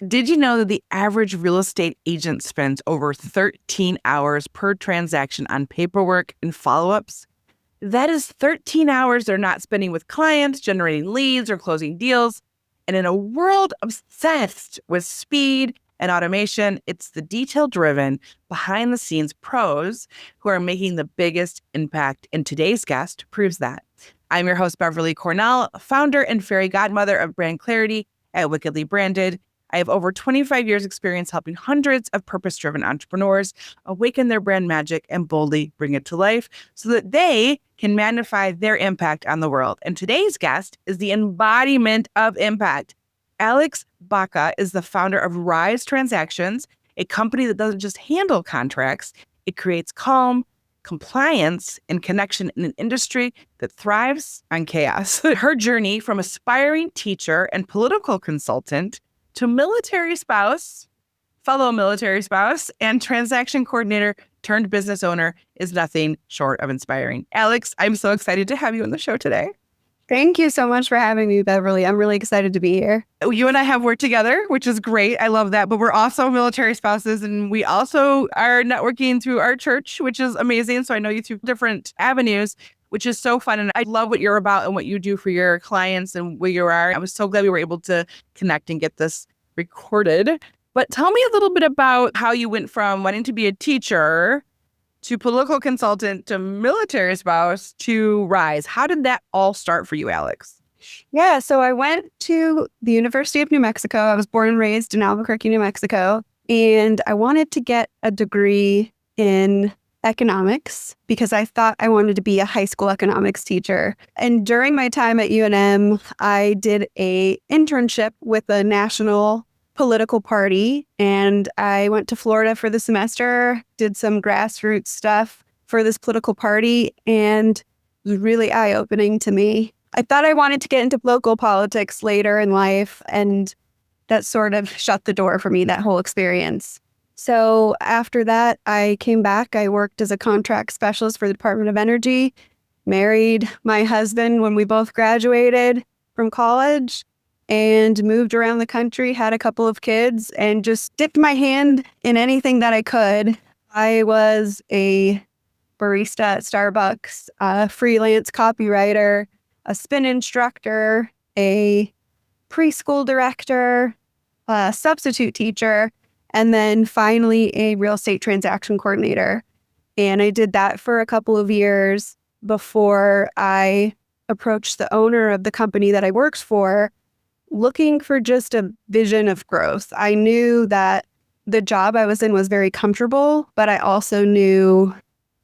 Did you know that the average real estate agent spends over 13 hours per transaction on paperwork and follow-ups? That is 13 hours they're not spending with clients, generating leads, or closing deals. And in a world obsessed with speed and automation, it's the detail-driven, behind-the-scenes pros who are making the biggest impact. And today's guest proves that. I'm your host, Beverly Cornell, founder and fairy godmother of Brand Clarity at Wickedly Branded. I have over 25 years experience helping hundreds of purpose-driven entrepreneurs awaken their brand magic and boldly bring it to life so that they can magnify their impact on the world. And today's guest is the embodiment of impact. Alex Bacca is the founder of Rise Transactions, a company that doesn't just handle contracts, it creates calm, compliance, and connection in an industry that thrives on chaos. Her journey from aspiring teacher and political consultant to fellow military spouse, and transaction coordinator turned business owner is nothing short of inspiring. Alex, I'm so excited to have you on the show today. Thank you so much for having me, Beverly. I'm really excited to be here. You and I have worked together, which is great. I love that. But we're also military spouses, and we also are networking through our church, which is amazing. So I know you through different avenues, which is so fun. And I love what you're about and what you do for your clients and where you are. I was so glad we were able to connect and get this recorded. But tell me a little bit about how you went from wanting to be a teacher to political consultant to military spouse to Rise. How did that all start for you, Alex? Yeah, so I went to the University of New Mexico. I was born and raised in Albuquerque, New Mexico, and I wanted to get a degree in economics because I thought I wanted to be a high school economics teacher. And during my time at UNM, I did an internship with a national political party, and I went to Florida for the semester, did some grassroots stuff for this political party, and it was really eye-opening to me. I thought I wanted to get into local politics later in life, and that sort of shut the door for me, that whole experience. So after that, I came back. I worked as a contract specialist for the Department of Energy, married my husband when we both graduated from college, and moved around the country, had a couple of kids, and just dipped my hand in anything that I could. I was a barista at Starbucks, a freelance copywriter, a spin instructor, a preschool director, a substitute teacher, and then finally a real estate transaction coordinator. And I did that for a couple of years before I approached the owner of the company that I worked for, looking for just a vision of growth. I knew that the job I was in was very comfortable, but I also knew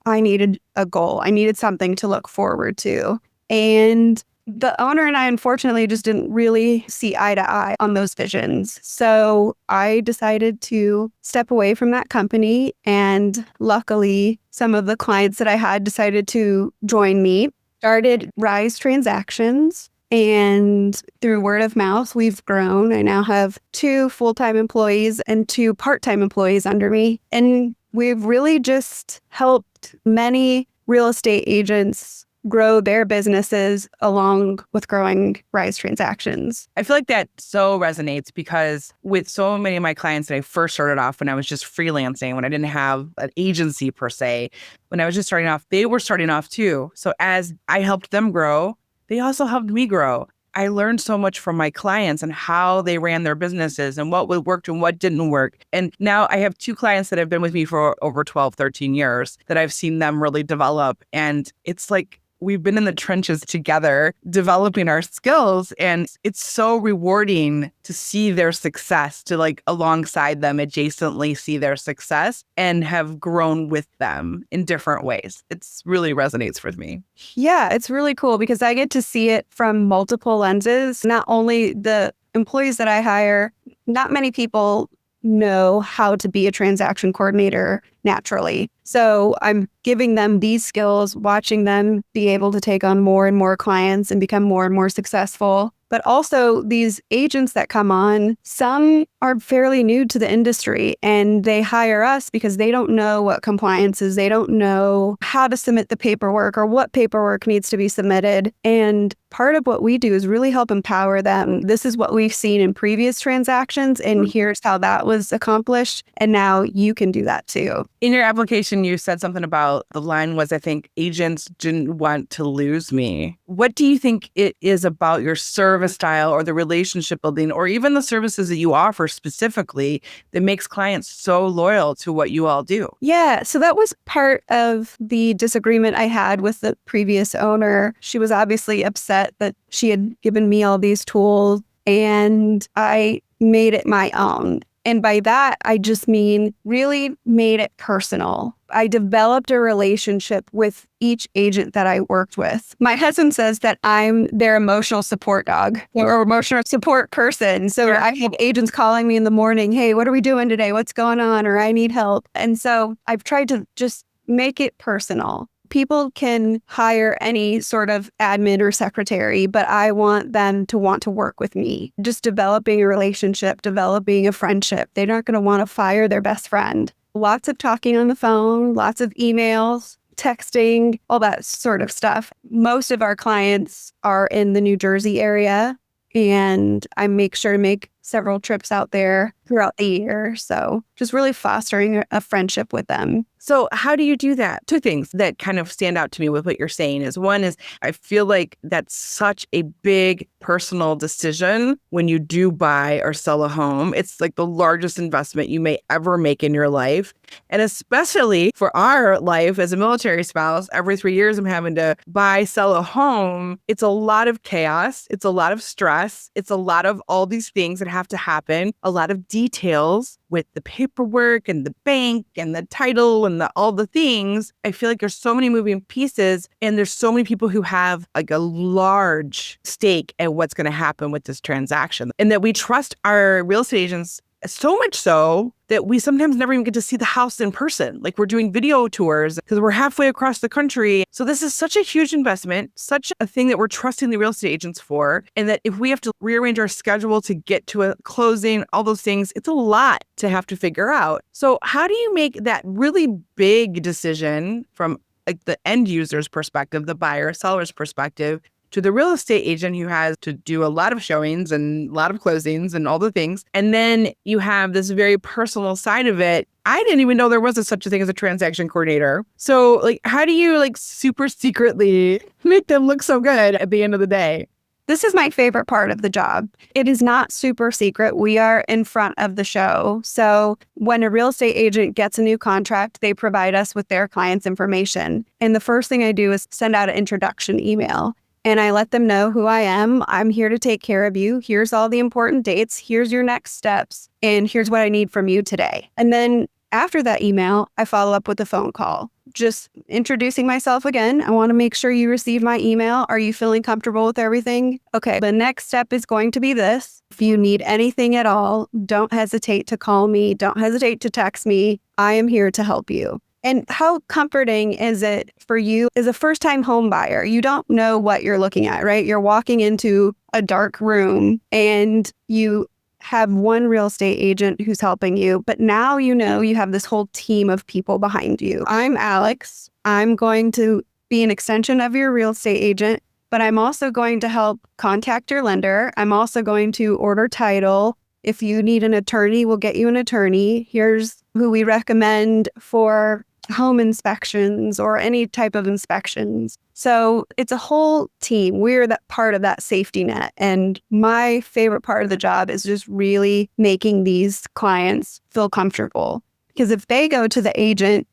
I needed a goal. I needed something to look forward to. And the owner and I, unfortunately, just didn't really see eye to eye on those visions. So I decided to step away from that company. And luckily, some of the clients that I had decided to join me, started Rise Transactions. And through word of mouth, we've grown. I now have 2 full-time employees and 2 part-time employees under me. And we've really just helped many real estate agents grow their businesses along with growing Rise Transactions. I feel like that so resonates because with so many of my clients that I first started off when I was just freelancing, when I didn't have an agency per se, when I was just starting off, they were starting off too. So as I helped them grow, they also helped me grow. I learned so much from my clients and how they ran their businesses and what worked and what didn't work. And now I have 2 clients that have been with me for over 12, 13 years that I've seen them really develop. And it's like we've been in the trenches together, developing our skills. And it's so rewarding to see their success, to like alongside them, adjacently see their success and have grown with them in different ways. It's really resonates with me. Yeah, it's really cool because I get to see it from multiple lenses. Not only the employees that I hire, not many people know how to be a transaction coordinator naturally. So I'm giving them these skills, watching them be able to take on more and more clients and become more and more successful. But also these agents that come on, some are fairly new to the industry and they hire us because they don't know what compliance is. They don't know how to submit the paperwork or what paperwork needs to be submitted. And part of what we do is really help empower them. This is what we've seen in previous transactions, and here's how that was accomplished. And now you can do that too. In your application, you said something about the line was, I think, agents didn't want to lose me. What do you think it is about your service style or the relationship building or even the services that you offer specifically that makes clients so loyal to what you all do? Yeah, so that was part of the disagreement I had with the previous owner. She was obviously upset that she had given me all these tools and I made it my own. And by that, I just mean really made it personal. I developed a relationship with each agent that I worked with. My husband says that I'm their emotional support dog or emotional support person. So I have agents calling me in the morning, hey, what are we doing today? What's going on? Or I need help. And so I've tried to just make it personal. People can hire any sort of admin or secretary, but I want them to want to work with me. Just developing a relationship, developing a friendship. They're not going to want to fire their best friend. Lots of talking on the phone, lots of emails, texting, all that sort of stuff. Most of our clients are in the New Jersey area, and I make sure to make several trips out there throughout the year. So just really fostering a friendship with them. So how do you do that? Two things that kind of stand out to me with what you're saying is one is I feel like that's such a big personal decision when you do buy or sell a home. It's like the largest investment you may ever make in your life. And especially for our life as a military spouse, every 3 years I'm having to buy, sell a home. It's a lot of chaos. It's a lot of stress. It's a lot of all these things that have to happen, a lot of details with the paperwork and the bank and the title and all the things. I feel like there's so many moving pieces and there's so many people who have like a large stake at what's going to happen with this transaction, and that we trust our real estate agents so much so that we sometimes never even get to see the house in person. Like we're doing video tours because we're halfway across the country. So this is such a huge investment, such a thing that we're trusting the real estate agents for. And that if we have to rearrange our schedule to get to a closing, all those things, it's a lot to have to figure out. So how do you make that really big decision from like the end user's perspective, the buyer, seller's perspective, to the real estate agent who has to do a lot of showings and a lot of closings and all the things. And then you have this very personal side of it. I didn't even know there was such a thing as a transaction coordinator. So like, how do you like super secretly make them look so good at the end of the day? This is my favorite part of the job. It is not super secret. We are in front of the show. So when a real estate agent gets a new contract, they provide us with their client's information. And the first thing I do is send out an introduction email. And I let them know who I am. I'm here to take care of you. Here's all the important dates. Here's your next steps. And here's what I need from you today. And then after that email, I follow up with a phone call. Just introducing myself again. I want to make sure you receive my email. Are you feeling comfortable with everything? Okay, the next step is going to be this. If you need anything at all, don't hesitate to call me. Don't hesitate to text me. I am here to help you. And how comforting is it for you as a first-time home buyer? You don't know what you're looking at, right? You're walking into a dark room and you have one real estate agent who's helping you, but now you know you have this whole team of people behind you. I'm Alex. I'm going to be an extension of your real estate agent, but I'm also going to help contact your lender. I'm also going to order title. If you need an attorney, we'll get you an attorney. Here's who we recommend for home inspections or any type of inspections. So it's a whole team. We're that part of that safety net. And my favorite part of the job is just really making these clients feel comfortable. Because if they go to the agent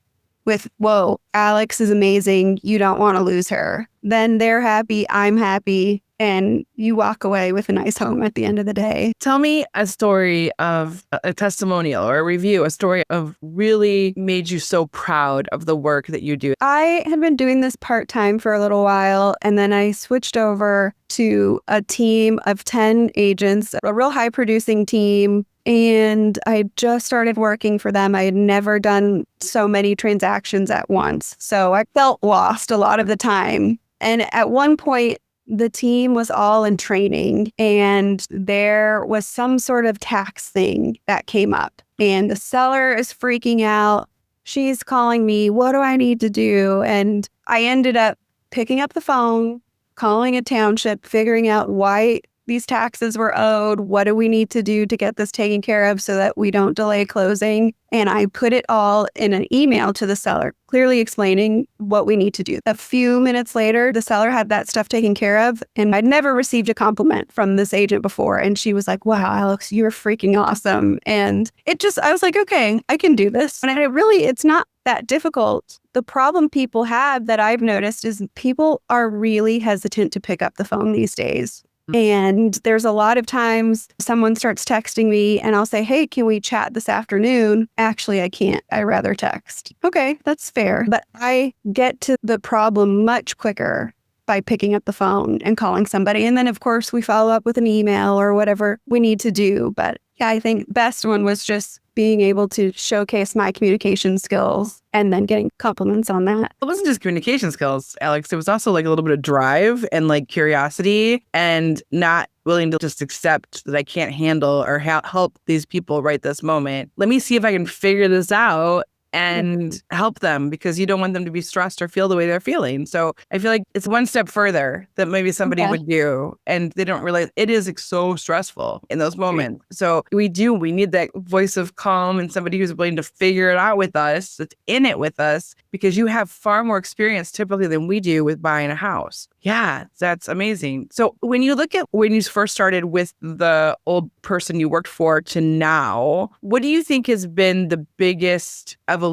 with, whoa, Alex is amazing, you don't want to lose her, then they're happy, I'm happy, and you walk away with a nice home at the end of the day. Tell me a story of a testimonial or a review, a story of really made you so proud of the work that you do. I had been doing this part-time for a little while, and then I switched over to a team of 10 agents, a real high-producing team. And I just started working for them. I had never done so many transactions at once. So I felt lost a lot of the time. And at one point, the team was all in training and there was some sort of tax thing that came up and the seller is freaking out. She's calling me, what do I need to do? And I ended up picking up the phone, calling a township, figuring out why these taxes were owed. What do we need to do to get this taken care of so that we don't delay closing? And I put it all in an email to the seller, clearly explaining what we need to do. A few minutes later, the seller had that stuff taken care of. And I'd never received a compliment from this agent before. And she was like, wow, Alex, you're freaking awesome. And I was like, okay, I can do this. And it's not that difficult. The problem people have that I've noticed is people are really hesitant to pick up the phone these days. And there's a lot of times someone starts texting me and I'll say, hey, can we chat this afternoon? Actually, I can't. I rather text. Okay, that's fair. But I get to the problem much quicker by picking up the phone and calling somebody. And then, of course, we follow up with an email or whatever we need to do. But yeah, I think the best one was just being able to showcase my communication skills and then getting compliments on that. It wasn't just communication skills, Alex. It was also like a little bit of drive and like curiosity and not willing to just accept that I can't handle or help these people right this moment. Let me see if I can figure this out and help them, because you don't want them to be stressed or feel the way they're feeling. So I feel like it's one step further that maybe somebody would do, and they don't realize it is so stressful in those moments. So we need that voice of calm and somebody who's willing to figure it out with us, that's in it with us, because you have far more experience typically than we do with buying a house. Yeah, that's amazing. So when you look at when you first started with the old person you worked for to now, what do you think has been the biggest evolution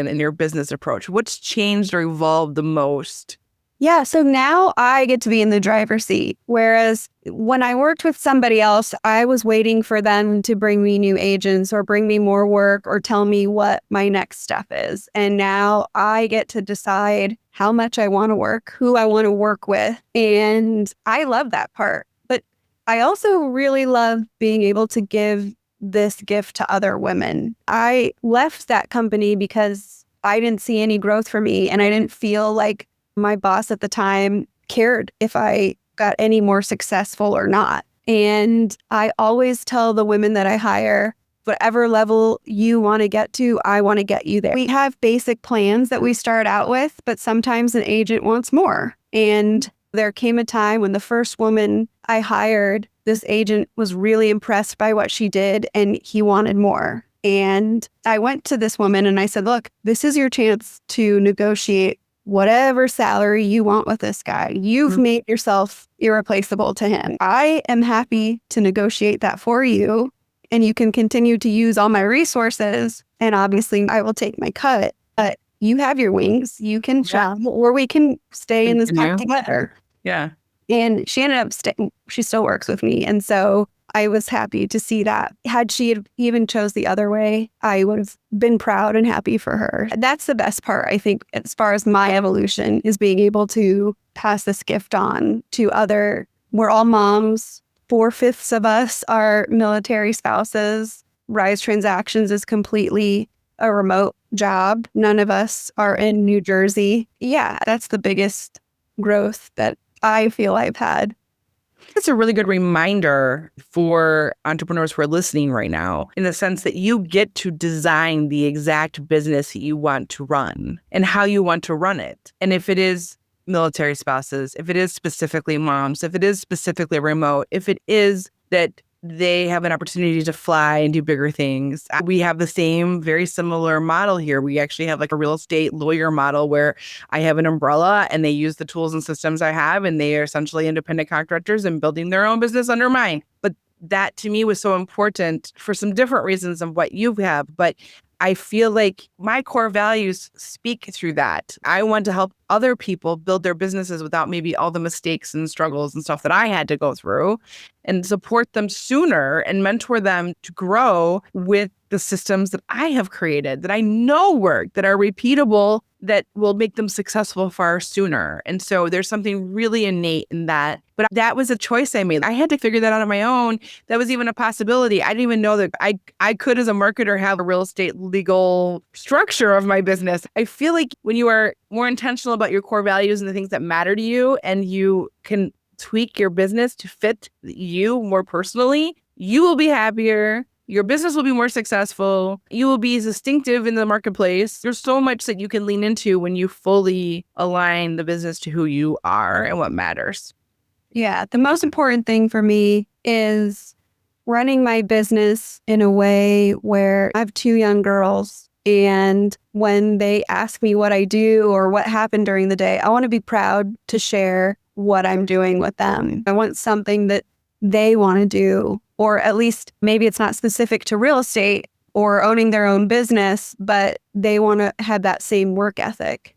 in your business approach? What's changed or evolved the most? Yeah, so now I get to be in the driver's seat. Whereas when I worked with somebody else, I was waiting for them to bring me new agents or bring me more work or tell me what my next step is. And now I get to decide how much I want to work, who I want to work with. And I love that part. But I also really love being able to give this gift to other women. I left that company because I didn't see any growth for me, and I didn't feel like my boss at the time cared if I got any more successful or not. And I always tell the women that I hire, whatever level you want to get to, I want to get you there. We have basic plans that we start out with, but sometimes an agent wants more. And there came a time when the first woman I hired, this agent was really impressed by what she did and he wanted more. And I went to this woman and I said, look, this is your chance to negotiate whatever salary you want with this guy. You've made yourself irreplaceable to him. I am happy to negotiate that for you, and you can continue to use all my resources, and obviously I will take my cut, but you have your wings. You can travel, or we can stay in this pack together. Yeah. And she ended up staying. She still works with me. And so I was happy to see that. Had she even chose the other way, I would have been proud and happy for her. That's the best part, I think, as far as my evolution, is being able to pass this gift on to we're all moms. 4/5 of us are military spouses. Rise Transactions is completely a remote job. None of us are in New Jersey. Yeah, that's the biggest growth that I feel I've had. It's a really good reminder for entrepreneurs who are listening right now, in the sense that you get to design the exact business that you want to run and how you want to run it. And if it is military spouses, if it is specifically moms, if it is specifically remote, if it is that they have an opportunity to fly and do bigger things. We have the same, very similar model here. We actually have like a real estate lawyer model where I have an umbrella and they use the tools and systems I have, and they are essentially independent contractors and building their own business under mine. But that to me was so important for some different reasons than what you have. But I feel like my core values speak through that. I want to help other people build their businesses without maybe all the mistakes and struggles and stuff that I had to go through, and support them sooner and mentor them to grow with the systems that I have created, that I know work, that are repeatable, that will make them successful far sooner. And so there's something really innate in that. But that was a choice I made. I had to figure that out on my own. That was even a possibility. I didn't even know that I could, as a marketer, have a real estate legal structure of my business. I feel like when you are more intentional about your core values and the things that matter to you, and you can tweak your business to fit you more personally, you will be happier. Your business will be more successful. You will be distinctive in the marketplace. There's so much that you can lean into when you fully align the business to who you are and what matters. Yeah. The most important thing for me is running my business in a way where I have 2 young girls. And when they ask me what I do or what happened during the day, I want to be proud to share what I'm doing with them. I want something that they want to do, or at least maybe it's not specific to real estate or owning their own business, but they want to have that same work ethic.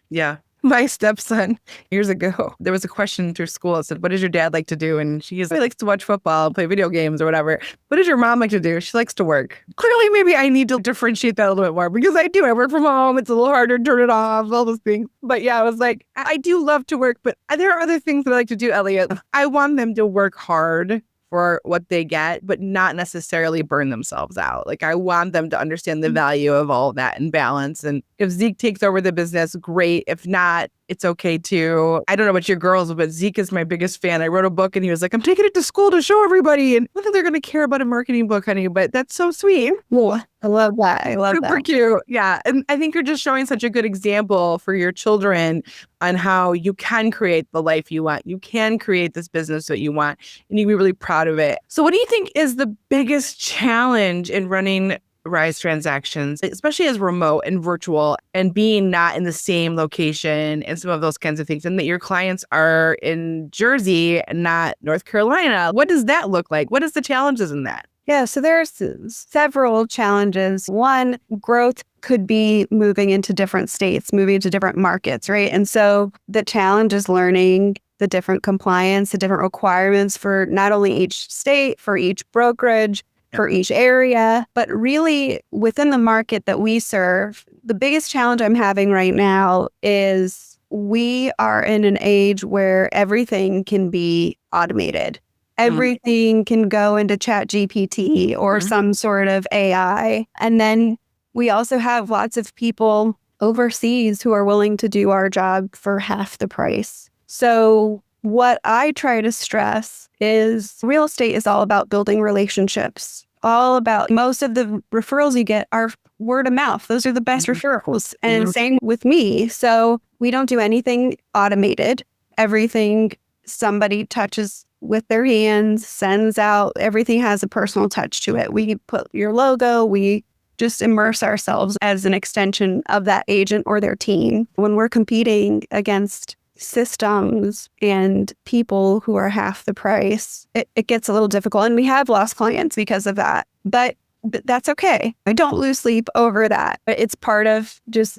Yeah. My stepson, years ago, there was a question through school that said, what does your dad like to do? And he likes to watch football, play video games or whatever. What does your mom like to do? She likes to work. Clearly, maybe I need to differentiate that a little bit more because I do. I work from home. It's a little harder to turn it off, all those things. But yeah, I was like, I do love to work, but there are other things that I like to do, Elliot. I want them to work hard for what they get, but not necessarily burn themselves out. Like I want them to understand the value of all of that and balance. And if Zeke takes over the business, great. If not, it's okay too. I don't know about your girls, but Zeke is my biggest fan. I wrote a book and he was like, I'm taking it to school to show everybody. And I don't think they're going to care about a marketing book, honey, but that's so sweet. Well, I love that. I love that. Super cute. Yeah. And I think you're just showing such a good example for your children on how you can create the life you want. You can create this business that you want, and you can be really proud of it. So what do you think is the biggest challenge in running Rise transactions, especially as remote and virtual and being not in the same location and some of those kinds of things, and that your clients are in Jersey and not North Carolina? What does that look like? What is the challenges in that? Yeah, so there's several challenges. One, growth could be moving into different states, moving into different markets, right? And so the challenge is learning the different compliance, the different requirements for not only each state, for each brokerage, for each area, but really within the market that we serve. The biggest challenge I'm having right now is we are in an age where everything can be automated. Everything can go into ChatGPT or some sort of AI. And then we also have lots of people overseas who are willing to do our job for half the price. So what I try to stress is real estate is all about building relationships, all about most of the referrals you get are word of mouth. Those are the best referrals. And same with me. So we don't do anything automated. Everything somebody touches with their hands, sends out, everything has a personal touch to it. We put your logo, we just immerse ourselves as an extension of that agent or their team. When we're competing against systems and people who are half the price, it gets a little difficult. And we have lost clients because of that. But that's okay. I don't lose sleep over that. But it's part of just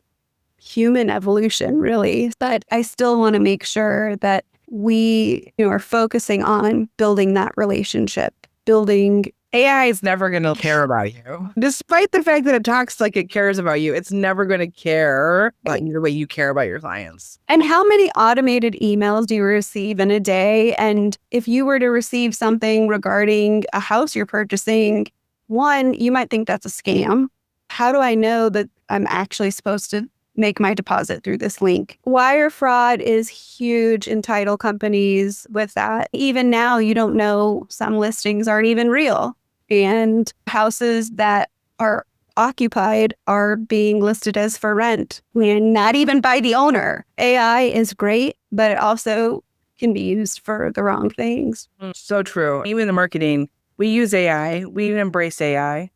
human evolution, really. But I still want to make sure that we are focusing on building that relationship, building. AI is never going to care about you. Despite the fact that it talks like it cares about you, it's never going to care about you the way you care about your clients. And how many automated emails do you receive in a day? And if you were to receive something regarding a house you're purchasing, one, you might think that's a scam. How do I know that I'm actually supposed to make my deposit through this link? Wire fraud is huge in title companies with that. Even now, you don't know, some listings aren't even real. And houses that are occupied are being listed as for rent and not even by the owner. AI is great, but it also can be used for the wrong things. So true. Even in marketing, we use AI. We embrace AI.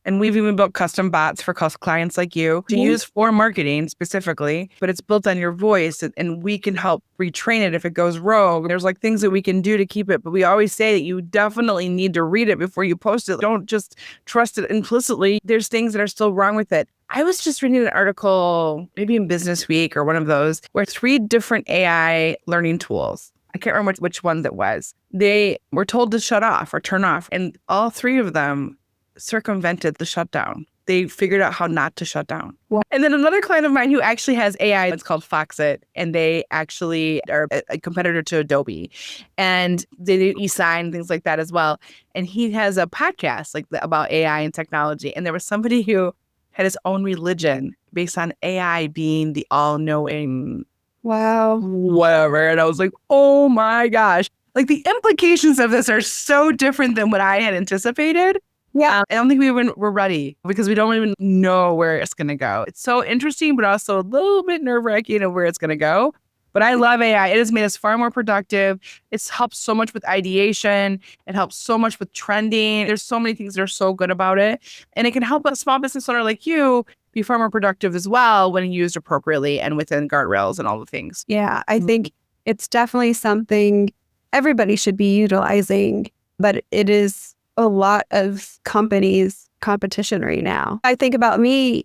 And we've even built custom bots for clients like you to use for marketing specifically, but it's built on your voice and we can help retrain it if it goes rogue. There's like things that we can do to keep it, but we always say that you definitely need to read it before you post it. Don't just trust it implicitly. There's things that are still wrong with it. I was just reading an article, maybe in Business Week or one of those, where 3 different AI learning tools, I can't remember which ones it was, they were told to shut off or turn off. And all 3 of them circumvented the shutdown. They figured out how not to shut down. And then another client of mine who actually has AI, it's called Foxit, and they actually are a competitor to Adobe. And they do e-sign, things like that as well. And he has a podcast about AI and technology. And there was somebody who had his own religion based on AI being the all-knowing Wow. whatever. And I was like, oh my gosh. Like the implications of this are so different than what I had anticipated. Yeah. I don't think we even were ready because we don't even know where it's going to go. It's so interesting, but also a little bit nerve-wracking of where it's going to go. But I love AI. It has made us far more productive. It's helped so much with ideation. It helps so much with trending. There's so many things that are so good about it. And it can help a small business owner like you be far more productive as well when used appropriately and within guardrails and all the things. Yeah. I think it's definitely something everybody should be utilizing, but it is a lot of companies' competition right now. I think about me,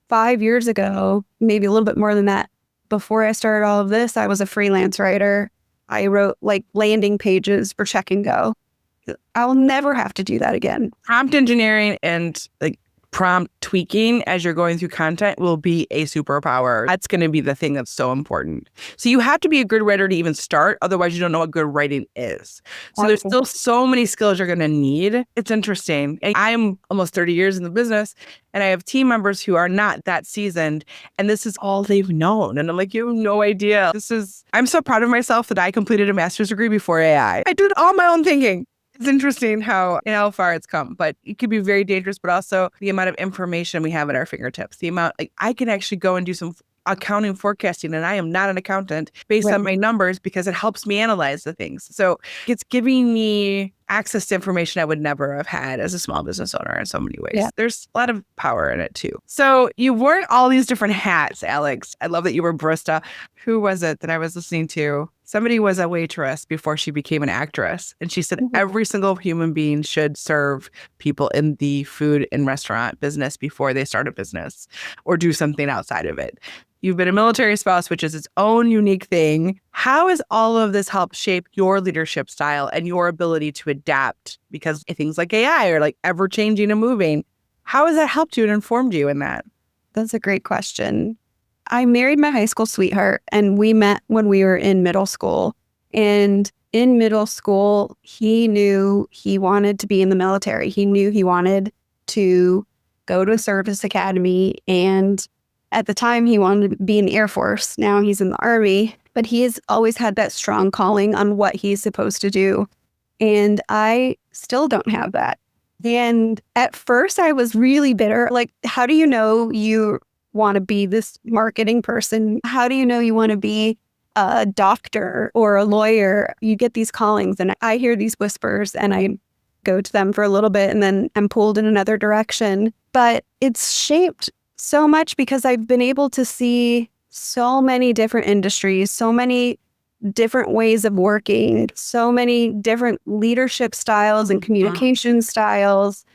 5 years ago, maybe a little bit more than that. Before I started all of this, I was a freelance writer. I wrote like landing pages for Check and Go. I'll never have to do that again. Prompt engineering and like prompt tweaking as you're going through content will be a superpower. That's going to be the thing that's so important. So you have to be a good writer to even start. Otherwise, you don't know what good writing is. So there's still so many skills you're going to need. It's interesting. And I'm almost 30 years in the business and I have team members who are not that seasoned and this is all they've known. And I'm like, you have no idea. I'm so proud of myself that I completed a master's degree before AI. I did all my own thinking. It's interesting how far it's come, but it could be very dangerous, but also the amount of information we have at our fingertips, the amount, like I can actually go and do some accounting forecasting and I am not an accountant based on my numbers because it helps me analyze the things. So it's giving me access to information I would never have had as a small business owner in so many ways. Yeah. There's a lot of power in it too. So you wore all these different hats, Alex. I love that you were barista. Who was it that I was listening to? Somebody was a waitress before she became an actress. And she said every single human being should serve people in the food and restaurant business before they start a business or do something outside of it. You've been a military spouse, which is its own unique thing. How has all of this helped shape your leadership style and your ability to adapt? Because things like AI are like ever changing and moving. How has that helped you and informed you in that? That's a great question. I married my high school sweetheart and we met when we were in middle school. And in middle school, he knew he wanted to be in the military. He knew he wanted to go to a service academy. And at the time, he wanted to be in the Air Force. Now he's in the Army. But he has always had that strong calling on what he's supposed to do. And I still don't have that. And at first, I was really bitter. Like, how do you know you want to be this marketing person? How do you know you want to be a doctor or a lawyer? You get these callings and I hear these whispers and I go to them for a little bit and then I'm pulled in another direction. But it's shaped so much because I've been able to see so many different industries, so many different ways of working, so many different leadership styles and communication styles.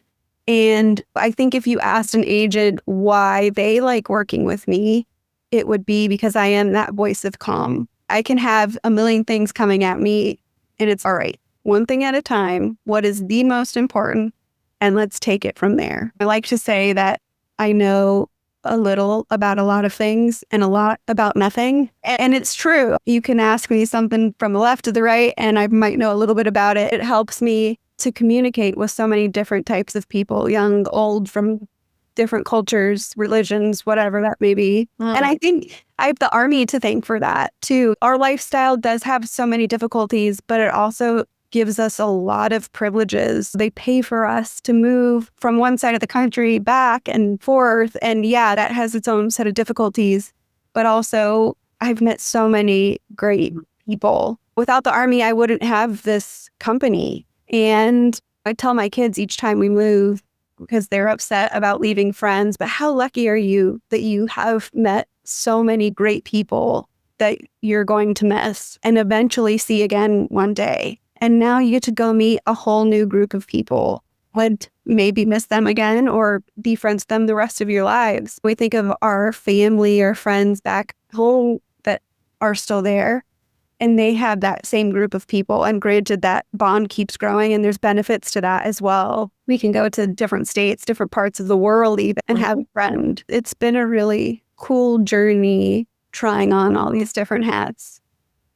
And I think if you asked an agent why they like working with me, it would be because I am that voice of calm. I can have a million things coming at me and it's all right. One thing at a time. What is the most important? And let's take it from there. I like to say that I know a little about a lot of things and a lot about nothing. And it's true. You can ask me something from the left to the right and I might know a little bit about it. It helps me to communicate with so many different types of people, young, old, from different cultures, religions, whatever that may be. And I think I have the Army to thank for that too. Our lifestyle does have so many difficulties, but it also gives us a lot of privileges. They pay for us to move from one side of the country back and forth. And yeah, that has its own set of difficulties. But also, I've met so many great people. Without the Army, I wouldn't have this company. And I tell my kids each time we move, because they're upset about leaving friends, but how lucky are you that you have met so many great people that you're going to miss and eventually see again one day. And now you get to go meet a whole new group of people. Would maybe miss them again or be friends with them the rest of your lives. We think of our family or friends back home that are still there. And they have that same group of people. And granted, that bond keeps growing and there's benefits to that as well. We can go to different states, different parts of the world even, and have a friend. It's been a really cool journey trying on all these different hats.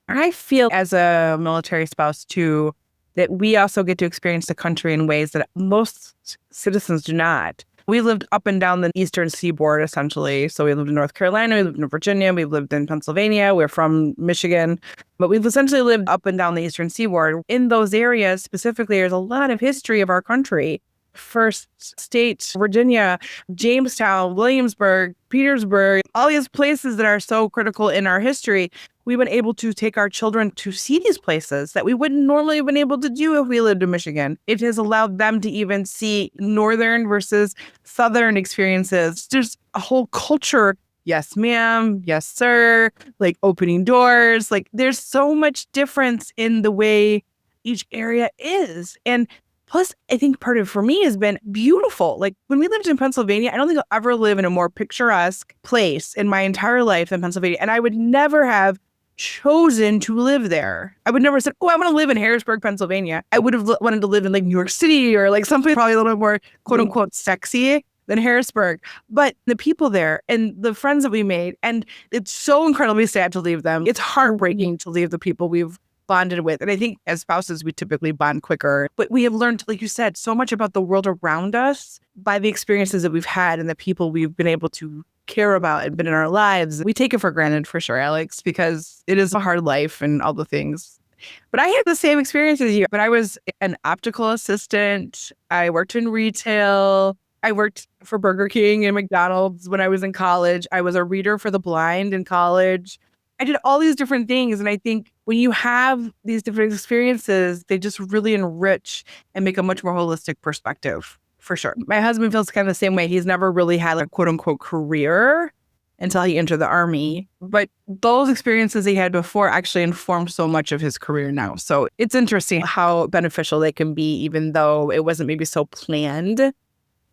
I feel as a military spouse too, that we also get to experience the country in ways that most citizens do not. We lived up and down the eastern seaboard, essentially. So we lived in North Carolina, we lived in Virginia, we lived in Pennsylvania. We're from Michigan, but we've essentially lived up and down the eastern seaboard. In those areas specifically, there's a lot of history of our country. First State, Virginia, Jamestown, Williamsburg, Petersburg, all these places that are so critical in our history. We've been able to take our children to see these places that we wouldn't normally have been able to do if we lived in Michigan. It has allowed them to even see northern versus southern experiences. There's a whole culture. Yes, ma'am. Yes, sir. Like opening doors. Like there's so much difference in the way each area is. And plus, I think part of it for me has been beautiful. Like when we lived in Pennsylvania, I don't think I'll ever live in a more picturesque place in my entire life than Pennsylvania. And I would never have chosen to live there. I would never have said, oh, I want to live in Harrisburg, Pennsylvania. I would have wanted to live in like New York City or like something probably a little bit more quote unquote sexy than Harrisburg. But the people there and the friends that we made, and it's so incredibly sad to leave them. It's heartbreaking to leave the people we've bonded with. And I think as spouses, we typically bond quicker. But we have learned, like you said, so much about the world around us by the experiences that we've had and the people we've been able to care about and been in our lives. We take it for granted for sure, Alex, because it is a hard life and all the things. But I had the same experience as you. But I was an optical assistant. I worked in retail. I worked for Burger King and McDonald's when I was in college. I was a reader for the blind in college. I did all these different things. And I think when you have these different experiences, they just really enrich and make a much more holistic perspective, for sure. My husband feels kind of the same way. He's never really had a quote unquote career until he entered the Army. But those experiences he had before actually informed so much of his career now. So it's interesting how beneficial they can be, even though it wasn't maybe so planned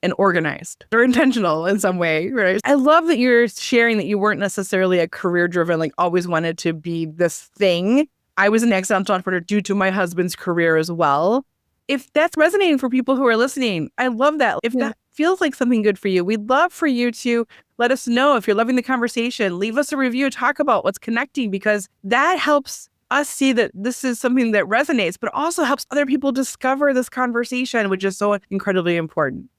and organized or intentional in some way, right? I love that you're sharing that you weren't necessarily a career-driven, like always wanted to be this thing. I was an accidental entrepreneur due to my husband's career as well. If that's resonating for people who are listening, I love that. If that feels like something good for you, we'd love for you to let us know. If you're loving the conversation, leave us a review, talk about what's connecting, because that helps us see that this is something that resonates, but also helps other people discover this conversation, which is so incredibly important.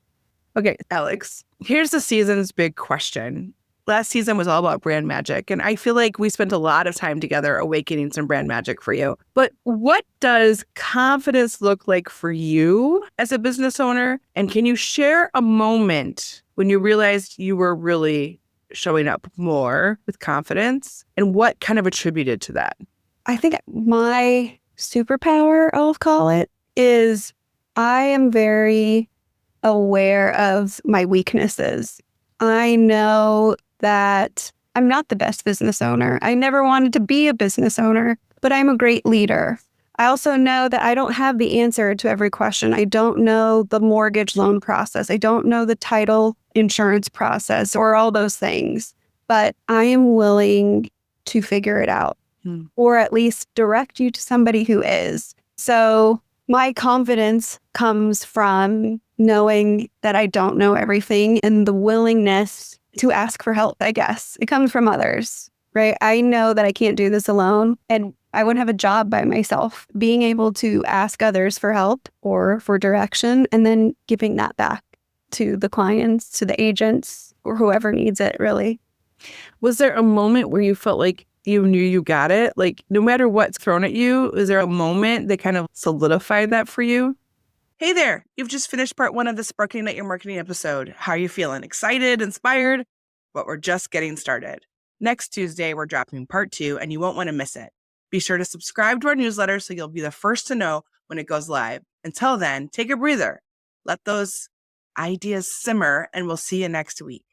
Okay, Alex, here's the season's big question. Last season was all about brand magic, and I feel like we spent a lot of time together awakening some brand magic for you. But what does confidence look like for you as a business owner? And can you share a moment when you realized you were really showing up more with confidence, and what kind of attributed to that? I think my superpower, I'll call it, is I am very aware of my weaknesses. I know that I'm not the best business owner. I never wanted to be a business owner, but I'm a great leader. I also know that I don't have the answer to every question. I don't know the mortgage loan process. I don't know the title insurance process or all those things, but I am willing to figure it out or at least direct you to somebody who is. So my confidence comes from knowing that I don't know everything and the willingness to ask for help, I guess. It comes from others, right? I know that I can't do this alone and I wouldn't have a job by myself. Being able to ask others for help or for direction and then giving that back to the clients, to the agents, or whoever needs it, really. Was there a moment where you felt like you knew you got it? Like no matter what's thrown at you, is there a moment that kind of solidified that for you? Hey there, you've just finished part 1 of the Sparking Ignite Your Marketing episode. How are you feeling? Excited, inspired? But we're just getting started. Next Tuesday, we're dropping part 2 and you won't want to miss it. Be sure to subscribe to our newsletter so you'll be the first to know when it goes live. Until then, take a breather. Let those ideas simmer and we'll see you next week.